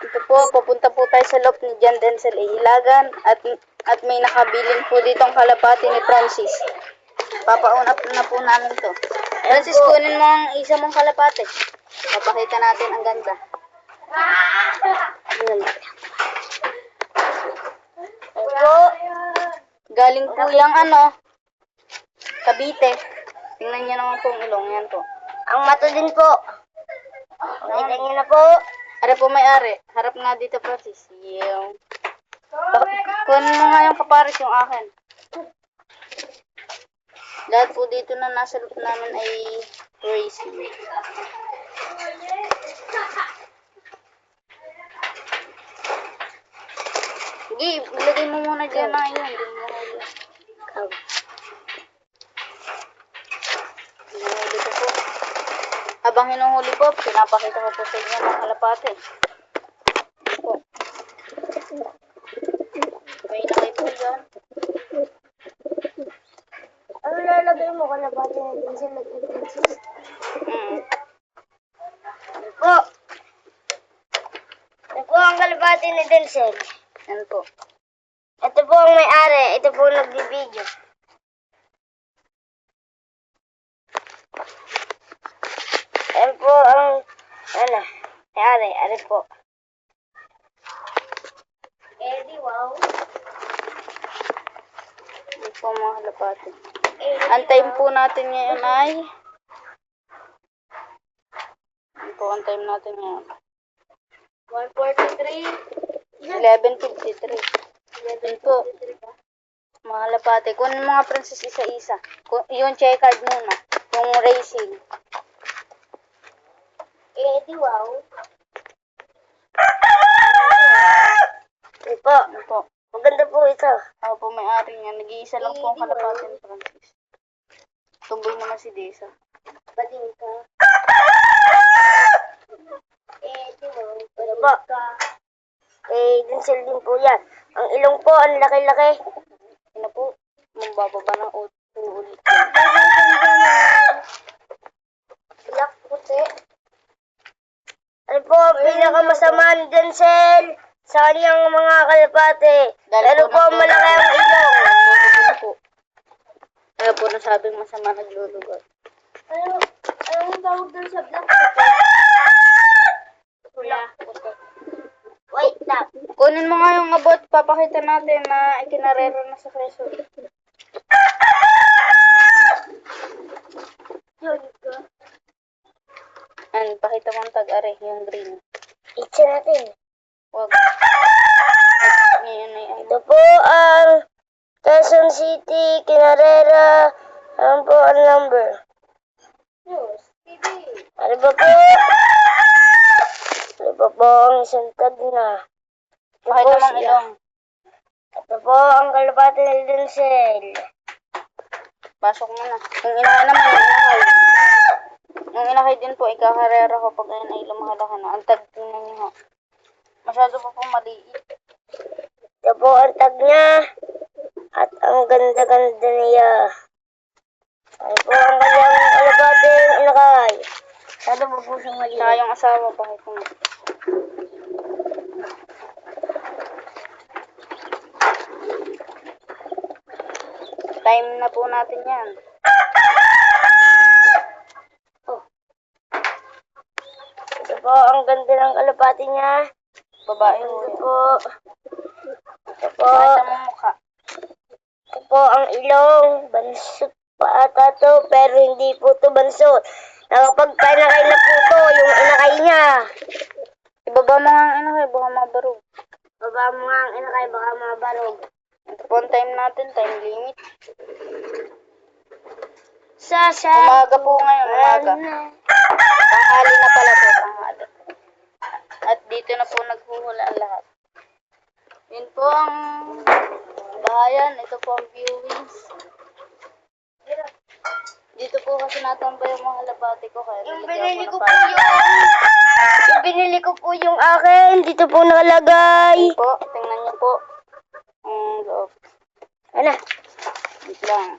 Ito po, papunta po tayo sa loob ni John Denzel Ilagan at may nakabilin po ditong kalapati ni Francis. Papauna na po namin to. Francis, kunin mo ang isa mong kalapati. Papakita natin ang ganda. Ito, galing po yung Cavite. Tingnan niyo naman po ang ilong yan po. Ang mata din po. Kita niyo na po. Are po may-ari. Harap nga dito, Francis. Yung... Kunin mo nga yung kapares yung akin. Lahat po dito na nasa loob namin ay racing. Sige, ilagay mo muna dyan na yun. Hindi mo huli. Hinuhuli ko po. Habang hinuhuli po, pinapakita ko po sa inyo ng kalapate. Po. May nakay po dyan. Ano lalagay mo? Kalapati na din siya nag-i-princess? Ano po? Ito po ang kalapati ni Denzel. Yan po. Ito po ang may-ari. Ito po nagbibideo. Ayan po ang may-ari. Ari po. Eddie, wow. Yan po mga kalapate. Antayin po natin ngayon ay... Yan po, antayin natin ngayon. 143. 11:53. Yan po. Mga kalapate. Kunin mga Francis isa-isa. Yung checkered muna. Yung racing. Eddie, wow. Ito po. Yan po. Maganda po ito. Ako po may-ari niya. Nag-iisa lang po ang kalapate ni Francis. Tumboy naman si Desa. Bading ka. Eddie, wow. Ano po? Denzel din po yan. Ang ilong po, ang laki-laki. Ano po? Mambababa ng ulit. Black puti. Ano po, pinakamasama ni Denzel sa kanyang mga kalapate. Ano po, malaki ang ilong. Ano po? Kaya po nasabing masama naglulugar. Anong tawag dun sa black puti? Black puti. White top. Kunin mo nga yung abot. Papakita natin na ikinarero na sa Quezon. Yun ka. Pakita mo ang tag-are, yung green. Itcha natin. Wag. Ngayon ay Ito po ang Quezon City, Kinarera. Ano po ang number? Yes, TV. Ano ba po? Ano ba po ang isang tag na? Pakita mo ang ilong. Ito po ang kalapati ni Denzel. Pasok mo na. Yung inahay naman, yung inahay. Yung inahay din po, ikakarera ko pag ayun ay lumakalaki na. Ang tag, tingnan niyo ho. Masyado pa po maliit. Ito po ang tag niya. At ang ganda-ganda niya. Ano po ang kanyang kalapati ng inakay. Masyado po po siyang maliit. Saka yung asawa, pakita mo. Time na po natin yan. Ito po ang ganda ng kalapati niya. Babae Ito ho. po. Ito po. Pakita mo mukha. Ito po ang ilong. Bansot pa ata to. Pero hindi po to bansot. Nakapagpanakay na po to. Yung inakay niya. Ibaba mo nga ang inahay, baka mabarog. Baba mo nga ang inakay. Baka mabarog. Ito po ang time natin, time limit. Sasha. Umaga po ngayon, umaga. Tanghali na pala po, tanghali. At dito na po naghuhula ang lahat. Yun po ang bahayan. Ito po ang viewings. Dito po kasi natambay yung mga kalapati ko. Kaya Yung binili ko po yung akin. Dito po nakalagay. po, tingnan niyo po. Loob. Ano? Wait lang.